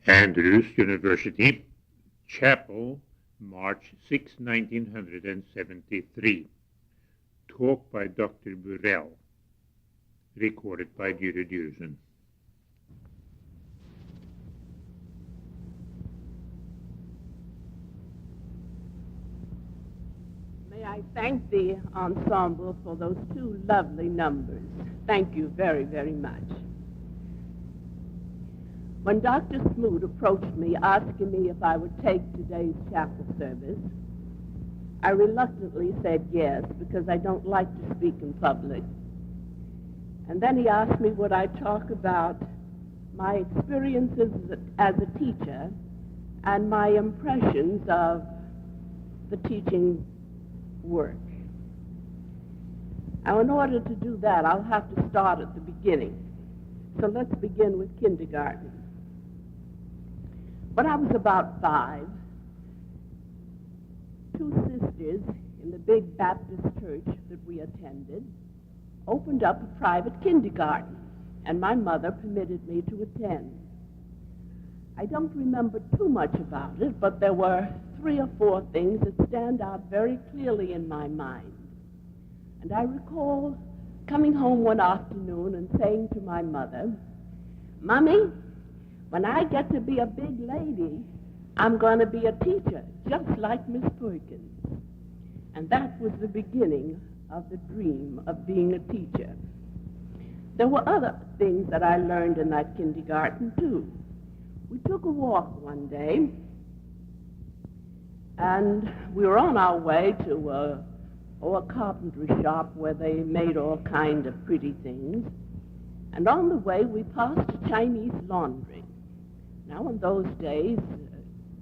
Andrews University, Chapel, March 6, 1973. Talk by Dr. Burrell. Recorded by Gyri Dyresen. May I thank the ensemble for those two lovely numbers. Thank you very, very much. When Dr. Smoot approached me asking me if I would take today's chapel service, I reluctantly said yes because I don't like to speak in public. And then he asked me would I talk about my experiences as a teacher and my impressions of the teaching work. Now, in order to do that, I'll have to start at the beginning. So let's begin with kindergarten. When I was about 5, two sisters in the big Baptist church that we attended opened up a private kindergarten, and my mother permitted me to attend. I don't remember too much about it, but there were 3 or 4 things that stand out very clearly in my mind. And I recall coming home one afternoon and saying to my mother, "Mommy, when I get to be a big lady, I'm going to be a teacher, just like Miss Perkins." And that was the beginning of the dream of being a teacher. There were other things that I learned in that kindergarten, too. We took a walk one day, and we were on our way to a carpentry shop where they made all kinds of pretty things. And on the way, we passed a Chinese laundry. Now, in those days,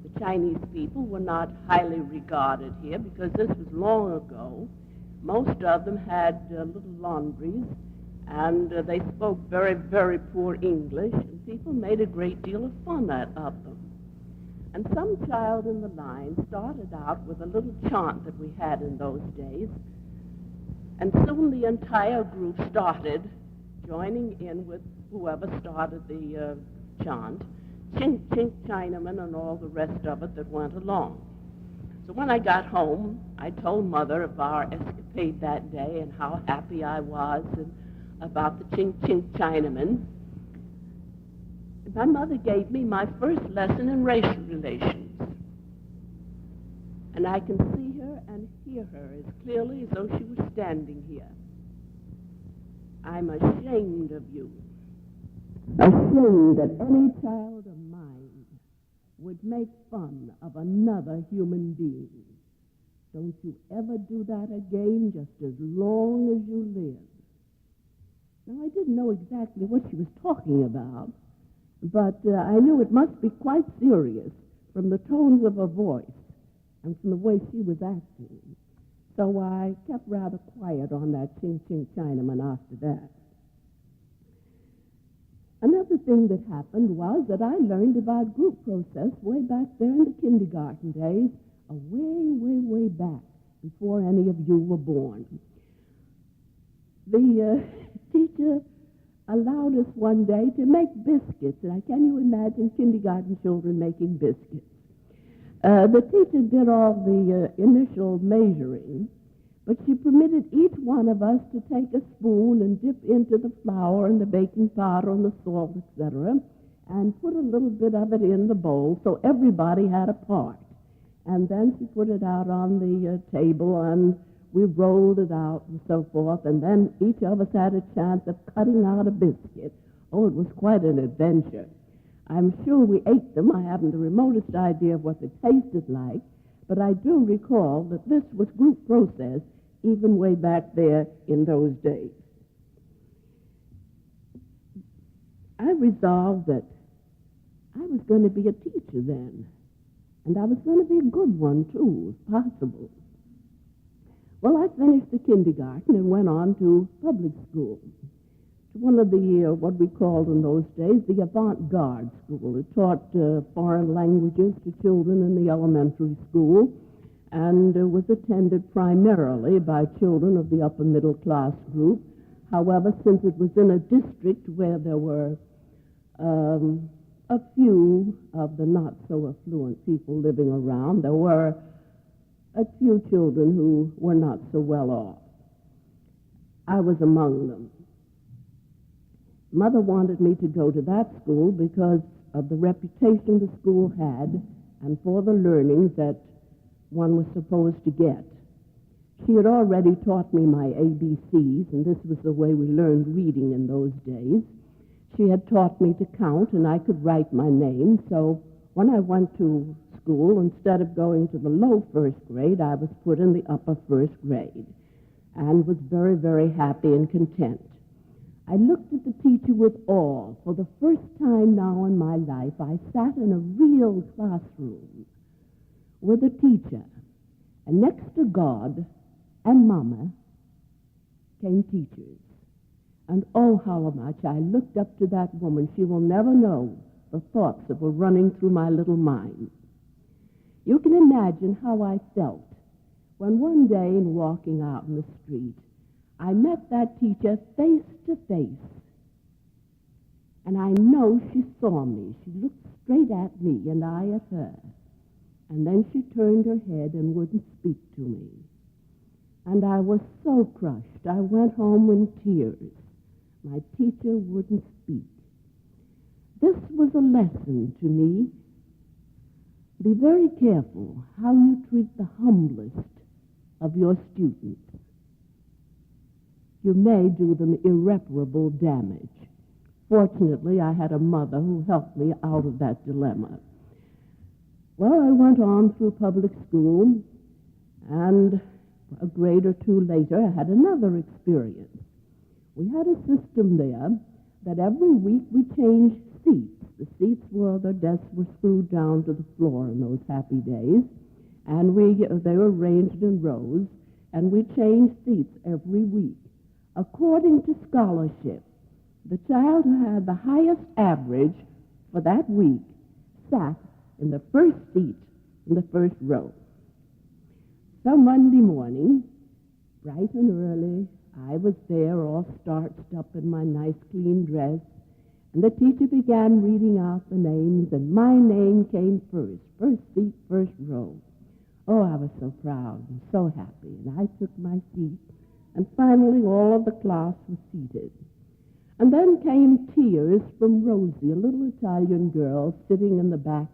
the Chinese people were not highly regarded here because this was long ago. Most of them had little laundries, and they spoke very, very poor English, and people made a great deal of fun of them. And some child in the line started out with a little chant that we had in those days, and soon the entire group started joining in with whoever started the chant, Chink, Chink, Chinaman, and all the rest of it that went along. So when I got home, I told Mother of our escapade that day and how happy I was and about the Chink, Chink, Chinaman. My mother gave me my first lesson in racial relations. And I can see her and hear her as clearly as though she was standing here. "I'm ashamed of you. Ashamed that any child of mine would make fun of another human being. Don't you ever do that again, just as long as you live." Now, I didn't know exactly what she was talking about, but I knew it must be quite serious from the tones of her voice and from the way she was acting. So I kept rather quiet on that Chink Chink Chinaman after that. Another thing that happened was that I learned about group process way back there in the kindergarten days, way, way, way back, before any of you were born. The teacher allowed us one day to make biscuits, and can you imagine kindergarten children making biscuits? The teacher did all the initial measuring, but she permitted each one of us to take a spoon and dip into the flour and the baking powder and the salt, etc., and put a little bit of it in the bowl so everybody had a part. And then she put it out on the table, and we rolled it out and so forth, and then each of us had a chance of cutting out a biscuit. Oh, it was quite an adventure. I'm sure we ate them. I haven't the remotest idea of what they tasted like, but I do recall that this was group process even way back there in those days. I resolved that I was going to be a teacher then, and I was going to be a good one, too, if possible. Well, I finished the kindergarten and went on to public school, to one of the, what we called in those days, the avant-garde school. It taught foreign languages to children in the elementary school, and was attended primarily by children of the upper middle class group. However, since it was in a district where there were a few of the not-so-affluent people living around. There were a few children who were not so well off. I was among them. Mother wanted me to go to that school because of the reputation the school had and for the learning that one was supposed to get. She had already taught me my ABCs, and this was the way we learned reading in those days. She had taught me to count, and I could write my name, so when I went to school, instead of going to the low first grade, I was put in the upper first grade and was very, very happy and content. I looked at the teacher with awe. For the first time now in my life, I sat in a real classroom with a teacher, and next to God and Mama came teachers. And oh, how much I looked up to that woman. She will never know the thoughts that were running through my little mind. You can imagine how I felt when one day in walking out in the street, I met that teacher face to face. And I know she saw me. She looked straight at me and I at her. And then she turned her head and wouldn't speak to me. And I was so crushed. I went home in tears. My teacher wouldn't speak. This was a lesson to me. Be very careful how you treat the humblest of your students. You may do them irreparable damage. Fortunately, I had a mother who helped me out of that dilemma. Well, I went on through public school, and a grade or two later, I had another experience. We had a system there that every week we changed seats. The seats the desks were screwed down to the floor in those happy days, and they were arranged in rows, and we changed seats every week. According to scholarship, the child who had the highest average for that week sat in the first seat in the first row. So Monday morning, bright and early, I was there all starched up in my nice clean dress, and the teacher began reading out the names, and my name came first seat, first row. Oh, I was so proud and so happy, and I took my seat, and finally all of the class was seated. And then came tears from Rosie, a little Italian girl sitting in the back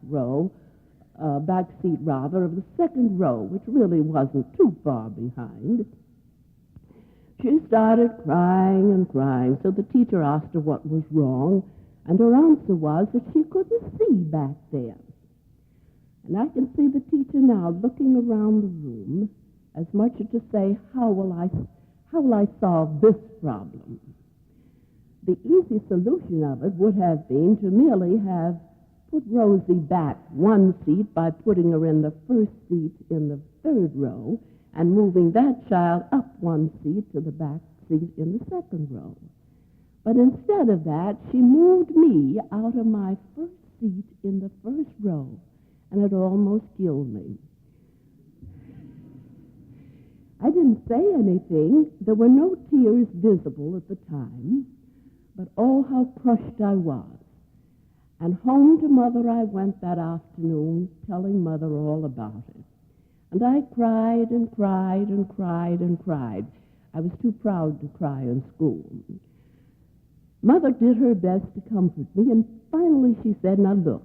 seat of the second row, which really wasn't too far behind. She started crying and crying, so the teacher asked her what was wrong, and her answer was that she couldn't see back there. And I can see the teacher now looking around the room, as much as to say, how will I solve this problem? The easy solution of it would have been to merely have put Rosie back one seat by putting her in the first seat in the third row, and moving that child up one seat to the back seat in the second row. But instead of that, she moved me out of my first seat in the first row, and it almost killed me. I didn't say anything. There were no tears visible at the time, but oh, how crushed I was. And home to Mother I went that afternoon, telling Mother all about it. And I cried and cried and cried and cried. I was too proud to cry in school. Mother did her best to comfort me, and finally she said, now look,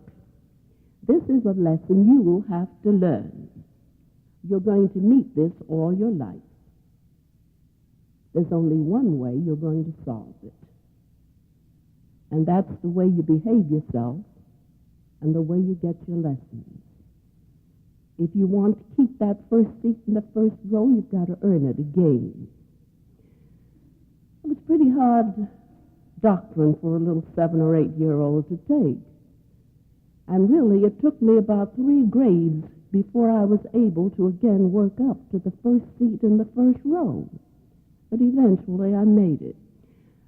this is a lesson you will have to learn. You're going to meet this all your life. There's only one way you're going to solve it. And that's the way you behave yourself and the way you get your lessons. If you want to keep that first seat in the first row, you've got to earn it again. It was pretty hard doctrine for a little 7 or 8-year-old to take. And really, it took me about 3 grades before I was able to again work up to the first seat in the first row. But eventually I made it.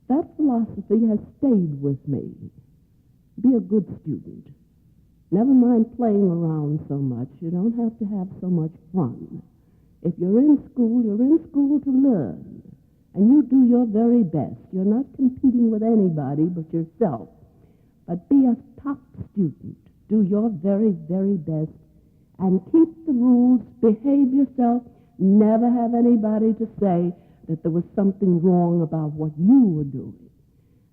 That philosophy has stayed with me. Be a good student. Never mind playing around so much. You don't have to have so much fun. If you're in school to learn. And you do your very best. You're not competing with anybody but yourself. but be a top student. Do your very, very best and keep the rules, behave yourself, never have anybody to say that there was something wrong about what you were doing.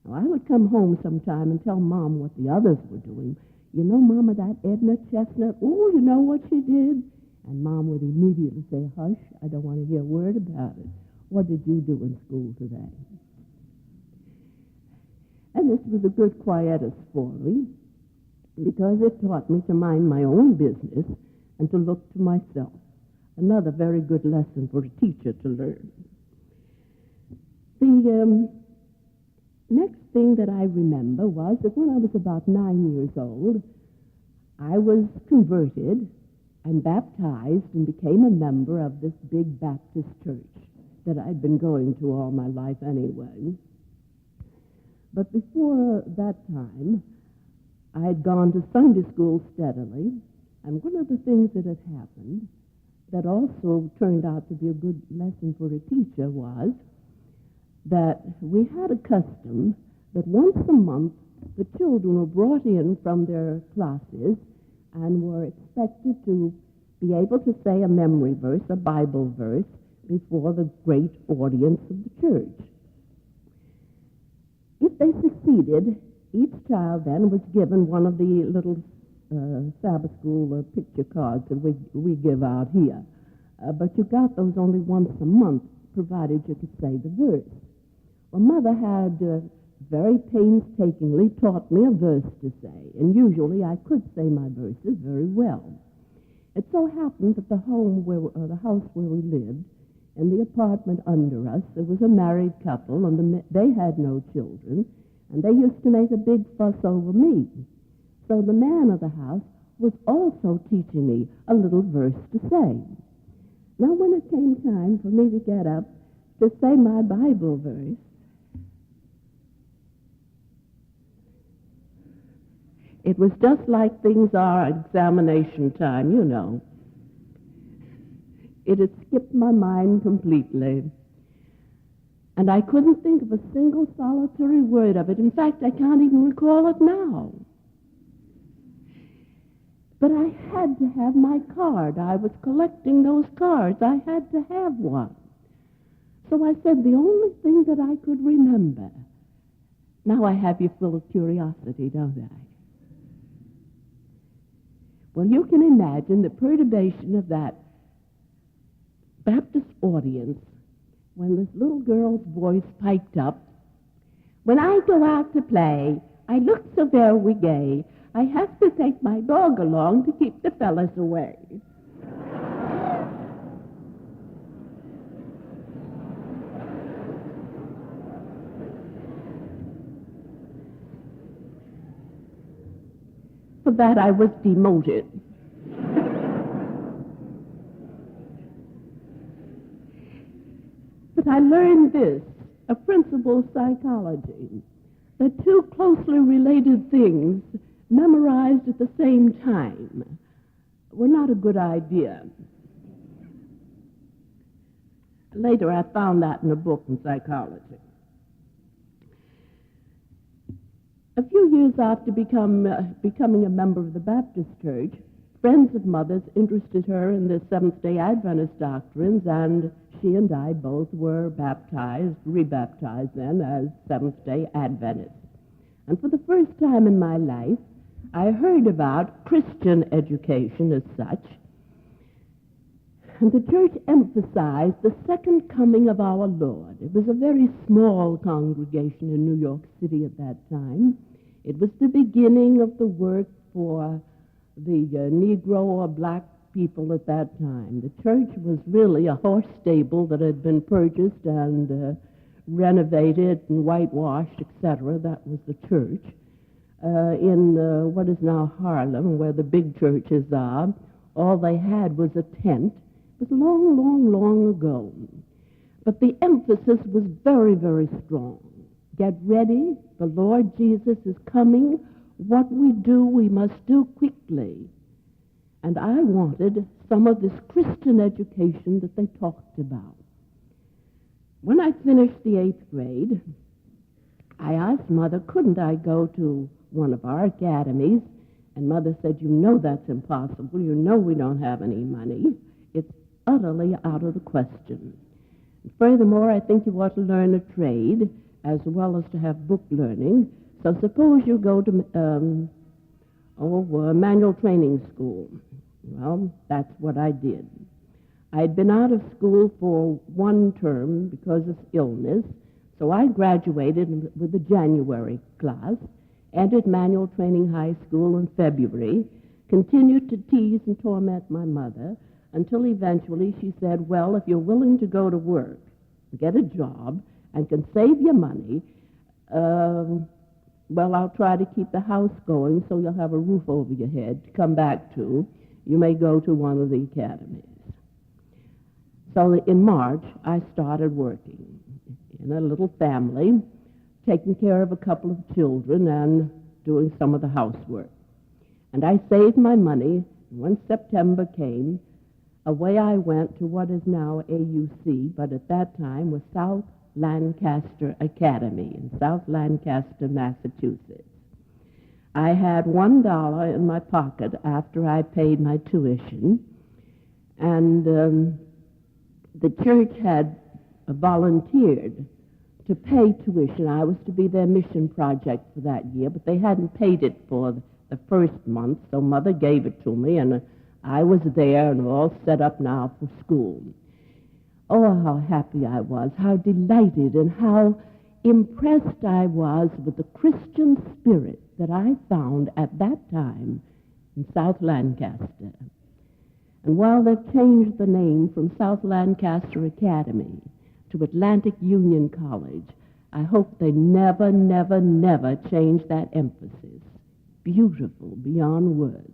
Now, I would come home sometime and tell Mom what the others were doing. You know, Mama, that Edna Chestnut, oh, you know what she did? And Mom would immediately say, hush, I don't want to hear a word about it. What did you do in school today? And this was a good quietus for me, because it taught me to mind my own business and to look to myself. Another very good lesson for a teacher to learn. The next thing that I remember was that when I was about 9 years old, I was converted and baptized and became a member of this big Baptist church that I'd been going to all my life anyway. But before that time, I had gone to Sunday school steadily, and one of the things that had happened that also turned out to be a good lesson for a teacher was that we had a custom that once a month the children were brought in from their classes and were expected to be able to say a memory verse, a Bible verse, before the great audience of the church. If they succeeded, each child then was given one of the little Sabbath school picture cards that we give out here. But you got those only once a month, provided you could say the verse. Well, Mother had very painstakingly taught me a verse to say, and usually I could say my verses very well. It so happened that the house where we lived, in the apartment under us, there was a married couple, and they had no children, and they used to make a big fuss over me. So the man of the house was also teaching me a little verse to say. Now, when it came time for me to get up to say my Bible verse, it was just like things are at examination time, you know. It had skipped my mind completely. And I couldn't think of a single solitary word of it. In fact, I can't even recall it now. But I had to have my card. I was collecting those cards. I had to have one. So I said the only thing that I could remember. Now I have you full of curiosity, don't I? Well, you can imagine the perturbation of that Baptist audience when this little girl's voice piped up. When I go out to play, I look so very gay. I have to take my dog along to keep the fellas away. For that I was demoted. But I learned this, a principle of psychology, that two closely related things memorized at the same time were not a good idea. Later I found that in a book in psychology. A few years after becoming a member of the Baptist Church, friends of Mother's interested her in the Seventh-day Adventist doctrines, and she and I both were rebaptized then as Seventh-day Adventists. And for the first time in my life, I heard about Christian education as such, and the church emphasized the second coming of our Lord. It was a very small congregation in New York City at that time. It was the beginning of the work for the Negro or black people at that time. The church was really a horse stable that had been purchased and renovated and whitewashed, etc. That was the church. In what is now Harlem, where the big churches are, all they had was a tent. It was long, long, long ago. But the emphasis was very, very strong. Get ready. The Lord Jesus is coming. What we do, we must do quickly. And I wanted some of this Christian education that they talked about. When I finished the 8th grade, I asked Mother, couldn't I go to one of our academies? And Mother said, you know that's impossible. You know we don't have any money. It's utterly out of the question. Furthermore, I think you ought to learn a trade as well as to have book learning. So suppose you go to manual training school. Well, that's what I did. I'd been out of school for one term because of illness, so I graduated with the January class, entered manual training high school in February, continued to tease and torment my mother until eventually she said, well, if you're willing to go to work, get a job, and can save your money, well, I'll try to keep the house going so you'll have a roof over your head to come back to. You may go to one of the academies. So in March, I started working in a little family, taking care of a couple of children and doing some of the housework. And I saved my money, and when September came, away I went to what is now AUC, but at that time was South Lancaster Academy in South Lancaster, Massachusetts. I had $1 in my pocket after I paid my tuition, and the church had volunteered to pay tuition. I was to be their mission project for that year, but they hadn't paid it for the first month, so Mother gave it to me, and I was there and all set up now for school. Oh, how happy I was, how delighted, and how impressed I was with the Christian spirit that I found at that time in South Lancaster. And while they've changed the name from South Lancaster Academy to Atlantic Union College, I hope they never, never, never change that emphasis. Beautiful beyond words.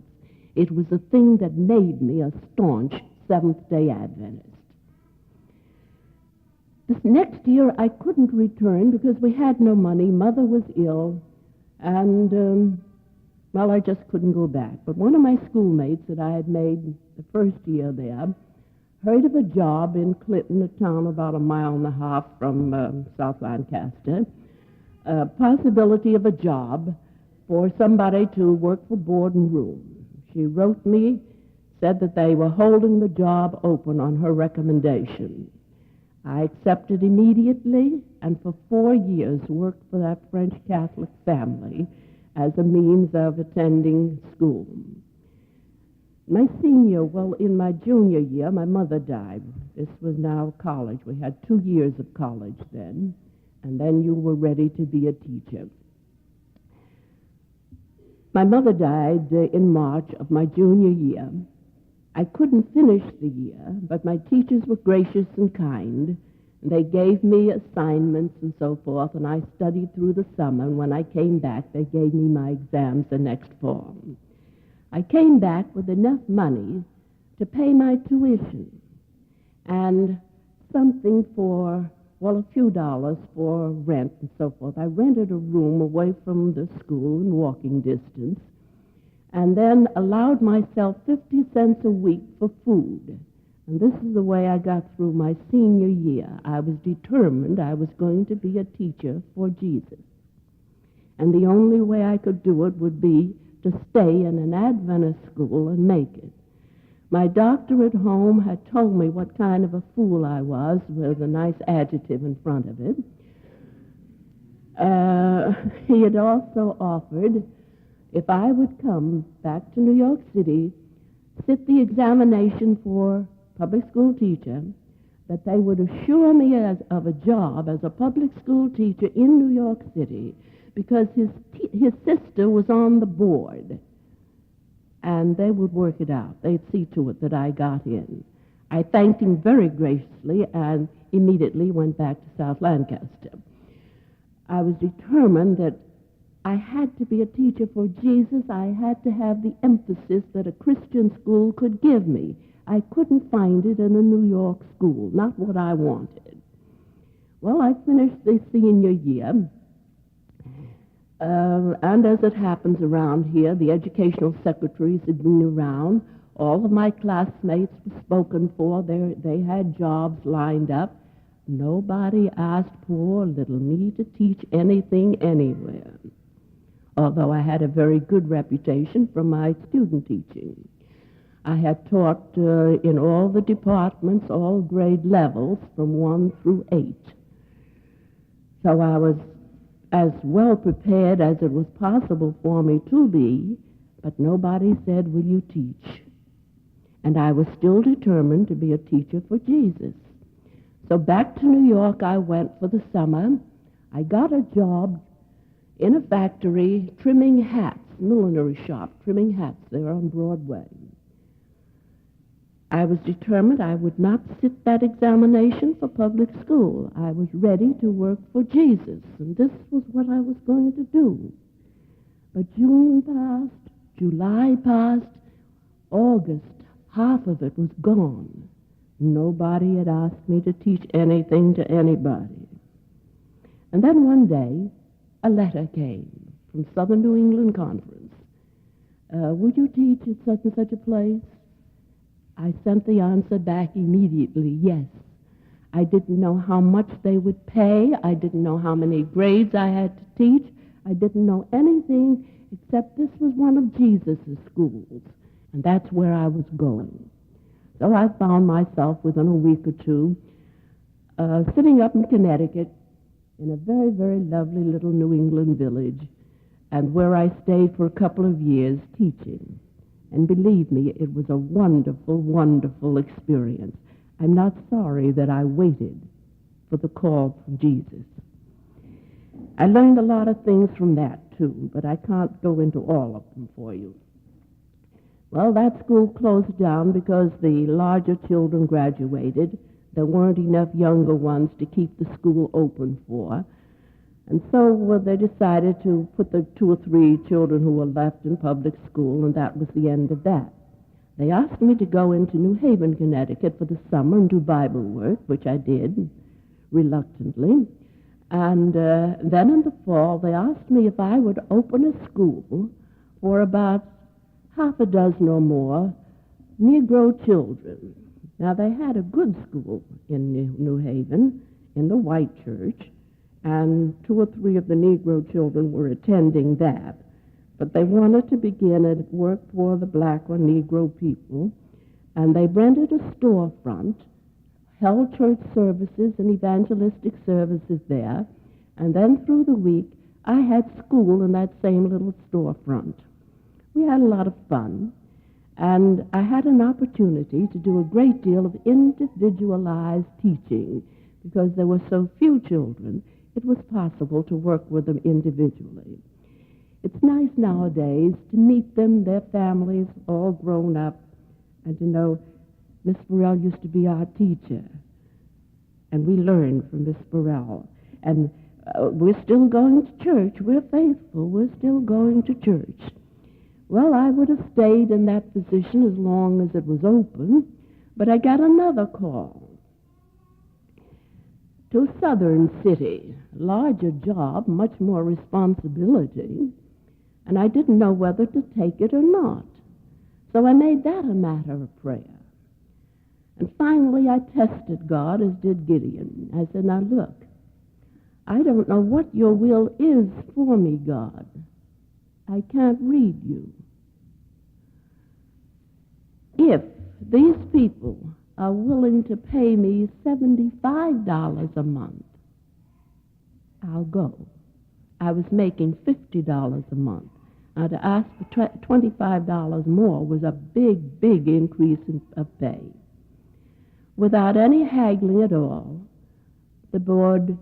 It was a thing that made me a staunch Seventh-day Adventist. This next year I couldn't return because we had no money. Mother was ill, and, well, I just couldn't go back. But one of my schoolmates that I had made the first year there heard of a job in Clinton, a town about 1.5 miles from South Lancaster, a possibility of a job for somebody to work for board and room. She wrote me, said that they were holding the job open on her recommendation. I accepted immediately, and for 4 years worked for that French Catholic family as a means of attending school. My in my junior year, my mother died. This was now college. We had 2 years of college then, and then you were ready to be a teacher. My mother died in March of my junior year. I couldn't finish the year, but my teachers were gracious and kind. And they gave me assignments and so forth, and I studied through the summer, and when I came back, they gave me my exams the next fall. I came back with enough money to pay my tuition and something for, well, a few dollars for rent and so forth. I rented a room away from the school in walking distance, and then allowed myself 50 cents a week for food. And this is the way I got through my senior year. I was determined I was going to be a teacher for Jesus. And the only way I could do it would be to stay in an Adventist school and make it. My doctor at home had told me what kind of a fool I was, with a nice adjective in front of it. He had also offered, if I would come back to New York City, sit the examination for public school teacher, that they would assure me of a job as a public school teacher in New York City, because his sister was on the board, and they would work it out. They'd see to it that I got in. I thanked him very graciously and immediately went back to South Lancaster. I was determined that I had to be a teacher for Jesus. I had to have the emphasis that a Christian school could give me. I couldn't find it in a New York school, not what I wanted. Well, I finished the senior year, and as it happens around here, the educational secretaries had been around. All of my classmates were spoken for. They had jobs lined up. Nobody asked poor little me to teach anything anywhere, although I had a very good reputation for my student teaching. I had taught in all the departments, all grade levels, from 1 through 8. So I was as well prepared as it was possible for me to be, but nobody said, "Will you teach?" And I was still determined to be a teacher for Jesus. So back to New York I went for the summer. I got a job in a factory trimming hats, millinery shop, trimming hats there on Broadway. I was determined I would not sit that examination for public school. I was ready to work for Jesus, and this was what I was going to do. But June passed, July passed, August, half of it was gone. Nobody had asked me to teach anything to anybody. And then one day, a letter came from Southern New England Conference. Would you teach at such and such a place? I sent the answer back immediately, yes. I didn't know how much they would pay. I didn't know how many grades I had to teach. I didn't know anything except this was one of Jesus' schools, and that's where I was going. So I found myself within a week or two sitting up in Connecticut in a very, very lovely little New England village, and where I stayed for a couple of years teaching. And believe me, it was a wonderful, wonderful experience. I'm not sorry that I waited for the call from Jesus. I learned a lot of things from that, too, but I can't go into all of them for you. Well, that school closed down because the larger children graduated. There weren't enough younger ones to keep the school open for. And so they decided to put the 2 or 3 children who were left in public school, and that was the end of that. They asked me to go into New Haven, Connecticut for the summer and do Bible work, which I did, reluctantly. And then in the fall, they asked me if I would open a school for about half a dozen or more Negro children. Now, they had a good school in New Haven, in the white church, and 2 or 3 of the Negro children were attending that. But they wanted to begin at work for the black or Negro people, and they rented a storefront, held church services and evangelistic services there, and then through the week I had school in that same little storefront. We had a lot of fun, and I had an opportunity to do a great deal of individualized teaching because there were so few children. It was possible to work with them individually. It's nice nowadays to meet them, their families, all grown up, and to know Miss Burrell used to be our teacher, and we learned from Miss Burrell. And we're still going to church. We're faithful. We're still going to church. Well, I would have stayed in that position as long as it was open, but I got another call to a southern city, larger job, much more responsibility, and I didn't know whether to take it or not. So I made that a matter of prayer. And finally I tested God, as did Gideon. I said, now look, I don't know what your will is for me, God. I can't read you. If these people are willing to pay me $75 a month, I'll go. I was making $50 a month. Now, to ask for $25 more was a big, big increase of pay. Without any haggling at all, the board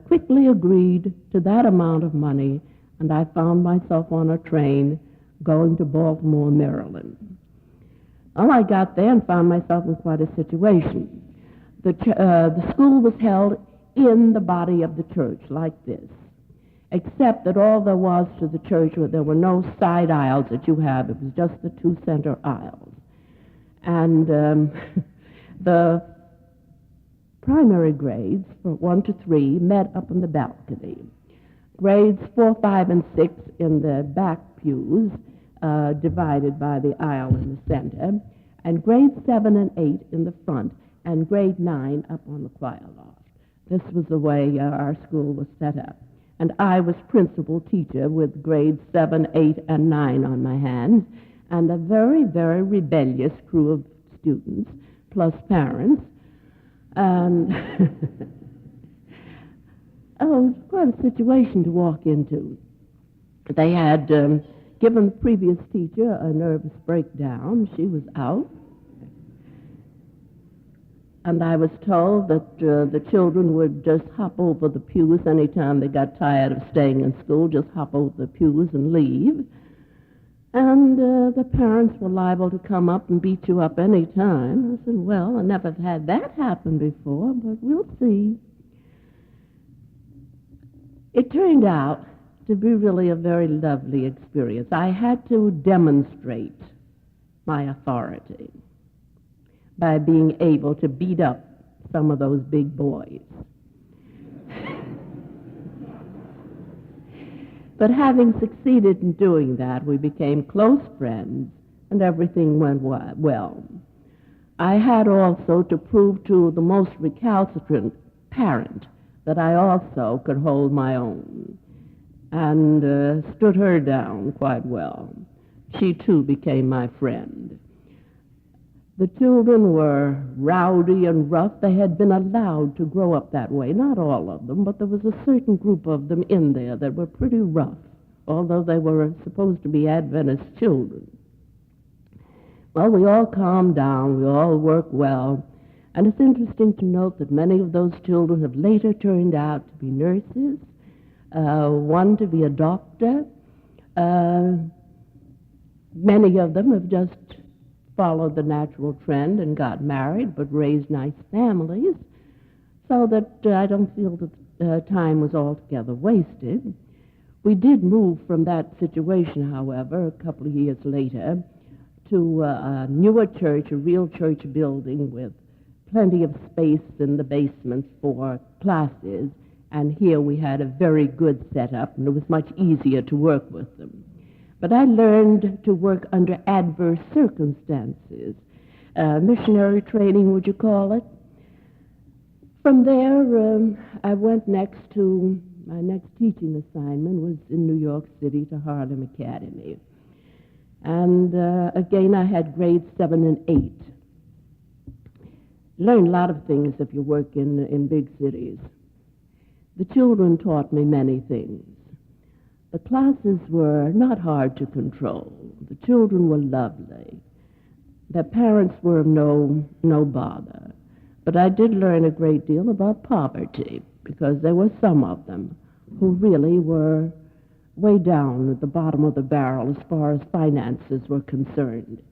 quickly agreed to that amount of money, and I found myself on a train going to Baltimore, Maryland. Well, I got there and found myself in quite a situation. The school was held in the body of the church, like this, except that all there was to the church was there were no side aisles that you have. It was just the 2 center aisles. And the primary grades, for 1 to 3, met up in the balcony. Grades 4, 5, and 6 in the back pews, divided by the aisle in the center, and grades 7 and 8 in the front. and grade 9 up on the choir loft. This was the way our school was set up. And I was principal teacher with grades 7, 8, and 9 on my hands, and a very, very rebellious crew of students, plus parents. And oh, it was quite a situation to walk into. They had given the previous teacher a nervous breakdown. She was out. And I was told that the children would just hop over the pews anytime they got tired of staying in school, just hop over the pews and leave. And the parents were liable to come up and beat you up any time. I said, well, I never had that happen before, but we'll see. It turned out to be really a very lovely experience. I had to demonstrate my authority by being able to beat up some of those big boys. But having succeeded in doing that, we became close friends, and everything went well. I had also to prove to the most recalcitrant parent that I also could hold my own, and stood her down quite well. She, too, became my friend. The children were rowdy and rough. They had been allowed to grow up that way. Not all of them, but there was a certain group of them in there that were pretty rough, although they were supposed to be Adventist children. Well, we all calmed down. We all worked well. And it's interesting to note that many of those children have later turned out to be nurses, one to be a doctor. Many of them have just followed the natural trend and got married, but raised nice families, so that I don't feel that time was altogether wasted. We did move from that situation, however, a couple of years later, to a newer church, a real church building with plenty of space in the basements for classes, and here we had a very good setup, and it was much easier to work with them. But I learned to work under adverse circumstances, missionary training, would you call it? From there, I went next to, my next teaching assignment was in New York City to Harlem Academy. And again, I had grades 7 and 8. Learn a lot of things if you work in big cities. The children taught me many things. The classes were not hard to control. The children were lovely. Their parents were of no bother. But I did learn a great deal about poverty, because there were some of them who really were way down at the bottom of the barrel as far as finances were concerned.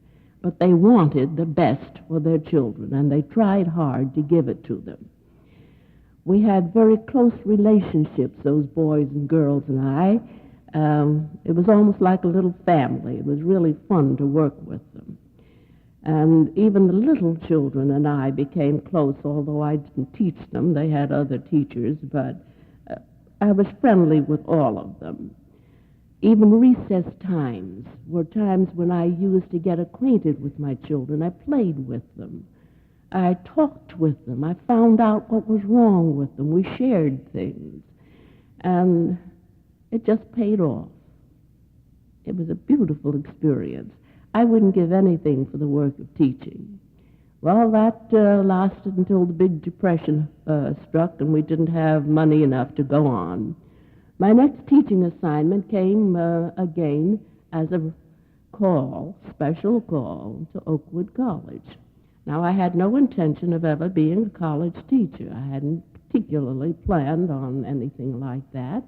But they wanted the best for their children, and they tried hard to give it to them. We had very close relationships, those boys and girls and I. It was almost like a little family. It was really fun to work with them. And even the little children and I became close, although I didn't teach them. They had other teachers, but I was friendly with all of them. Even recess times were times when I used to get acquainted with my children. I played with them. I talked with them. I found out what was wrong with them. We shared things. And it just paid off. It was a beautiful experience. I wouldn't give anything for the work of teaching. Well, that lasted until the big depression struck and we didn't have money enough to go on. My next teaching assignment came again as a special call to Oakwood College. Now, I had no intention of ever being a college teacher. I hadn't particularly planned on anything like that,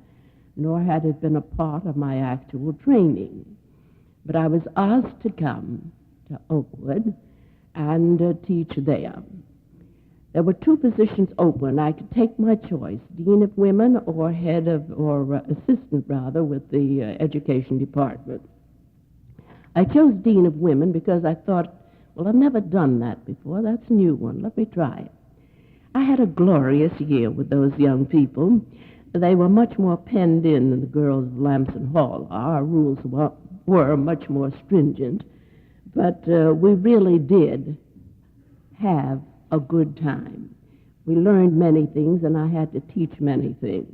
nor had it been a part of my actual training. But I was asked to come to Oakwood and teach there. There were 2 positions open. I could take my choice, Dean of Women or assistant rather, with the Education Department. I chose Dean of Women because I thought, well, I've never done that before. That's a new one. Let me try it. I had a glorious year with those young people. They were much more penned in than the girls of Lamson Hall. Our rules were much more stringent, but we really did have a good time. We learned many things, and I had to teach many things.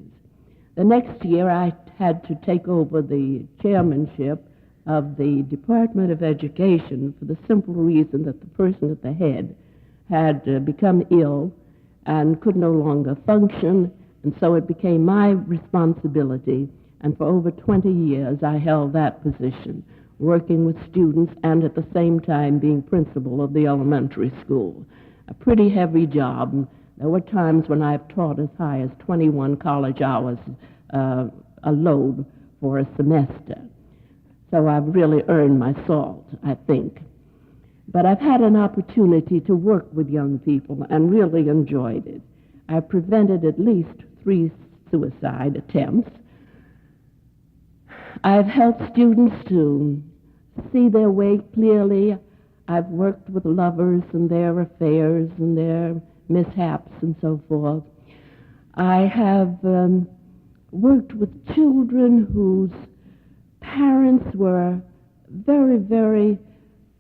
The next year, I had to take over the chairmanship of the Department of Education for the simple reason that the person at the head had become ill and could no longer function, and so it became my responsibility, and for over 20 years I held that position, working with students and at the same time being principal of the elementary school. A pretty heavy job. There were times when I've taught as high as 21 college hours a load for a semester. So I've really earned my salt, I think. But I've had an opportunity to work with young people and really enjoyed it. I've prevented at least 3 suicide attempts. I've helped students to see their way clearly. I've worked with lovers and their affairs and their mishaps and so forth. I have worked with children whose parents were very, very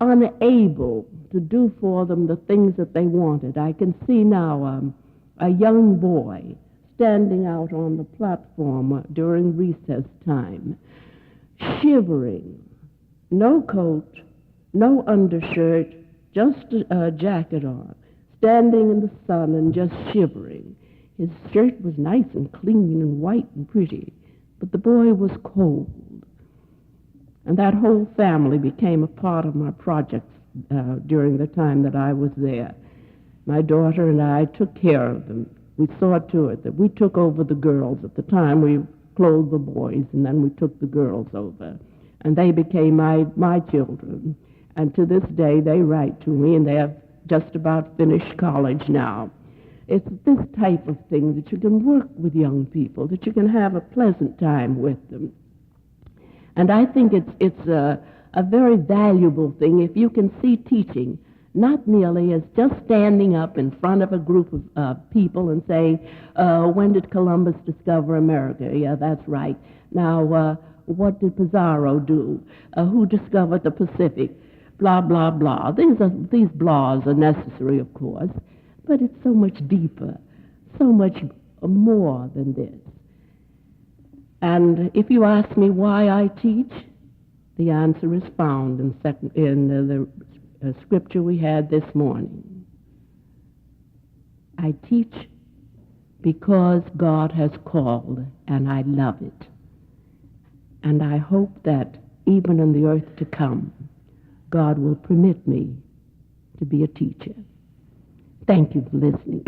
unable to do for them the things that they wanted. I can see now a young boy standing out on the platform during recess time, shivering, no coat, no undershirt, just a jacket on, standing in the sun and just shivering. His shirt was nice and clean and white and pretty, but the boy was cold. And that whole family became a part of my projects during the time that I was there. My daughter and I took care of them. We saw to it that we took over the girls. At the time, we clothed the boys, and then we took the girls over. And they became my children. And to this day, they write to me, and they have just about finished college now. It's this type of thing that you can work with young people, that you can have a pleasant time with them. And I think it's a very valuable thing if you can see teaching not merely as just standing up in front of a group of people and saying, when did Columbus discover America? Yeah, that's right. Now, what did Pizarro do? Who discovered the Pacific? Blah, blah, blah. These blahs are necessary, of course, but it's so much deeper, so much more than this. And if you ask me why I teach, the answer is found in the scripture we had this morning. I teach because God has called, and I love it. And I hope that even in the earth to come, God will permit me to be a teacher. Thank you for listening.